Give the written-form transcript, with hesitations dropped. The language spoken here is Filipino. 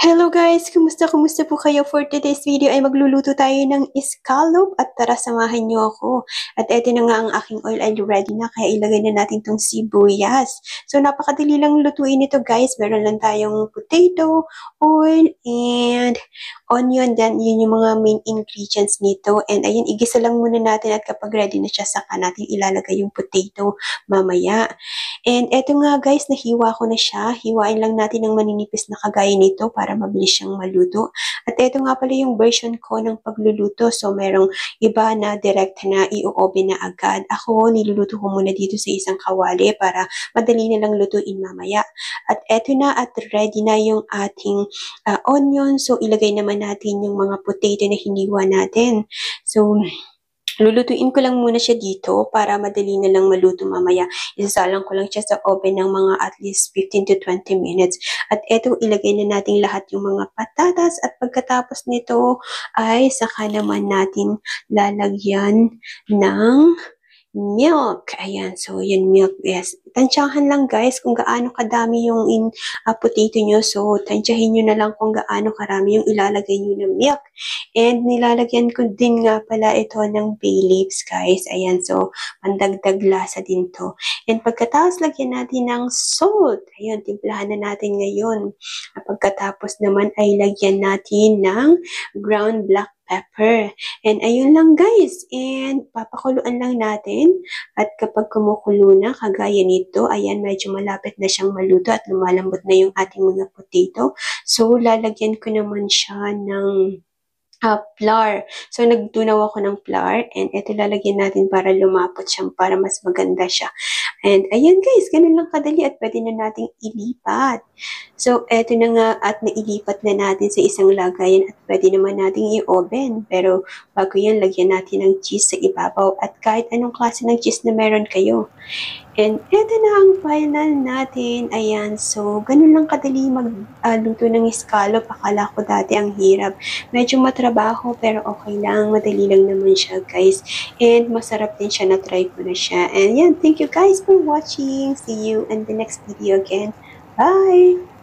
Hello guys! Kumusta po kayo? For today's video ay magluluto tayo ng scallop at tara samahan niyo ako. At eto na nga ang aking oil ay ready na kaya ilagay na natin tong sibuyas. So napakadali lang lutuin ito guys. Meron lang tayong potato, oil, and onion. Then yun yung mga main ingredients nito. And ayun, igisa lang muna natin at kapag ready na siya saka natin ilalagay yung potato mamaya. And eto nga guys, nahiwa ko na siya. Hiwain lang natin ng maninipis na kagaya nito para mabilis siyang maluto. At eto nga pala yung version ko ng pagluluto. So merong iba na direct na i-oven na agad. Ako, niluluto ko muna dito sa isang kawali para madali na lang lutuin mamaya. At eto na at ready na yung ating onion. So ilagay naman natin yung mga potato na hiniwa natin. So lulutuin ko lang muna siya dito para madali na lang maluto mamaya. Isasalang ko lang siya sa oven ng mga at least 15 to 20 minutes. At eto, ilagay na natin lahat yung mga patatas at pagkatapos nito ay saka naman natin lalagyan ng milk. Ayan, so yun milk. Yes. Tansyahan lang guys kung gaano kadami yung potato nyo. So, tansyahin nyo na lang kung gaano karami yung ilalagay nyo ng milk. And nilalagyan ko din nga pala ito ng bay leaves guys. Ayan, so pandagdag lasa din to. And pagkatapos lagyan natin ng salt. Ayun, timplahan na natin ngayon. At pagkatapos naman ay lagyan natin ng ground black pepper. And ayun lang guys. And papakuluan lang natin. At kapag kumukulo na, kagaya nito, ayan, medyo malapit na siyang maluto at lumalambot na yung ating mga potato. So, lalagyan ko naman siya ng flour. So, nagtunaw ako ng flour and ito lalagyan natin para lumapot siya, para mas maganda siya. And ayan guys, ganun lang kadali at pwede na nating ilipat. So, eto na nga at nailipat na natin sa isang lagayan at pwede naman nating i-oven. Pero bago yan, lagyan natin ng cheese sa ibabaw at kahit anong klase ng cheese na meron kayo. And eto na ang final natin. Ayan, so ganun lang kadali magluto ng scallop. Akala ko dati ang hirap. Medyo matrabaho pero okay lang. Madali lang naman siya guys. And masarap din siya, na-try ko na siya. And yan, thank you guys for watching. See you in the next video again. Bye!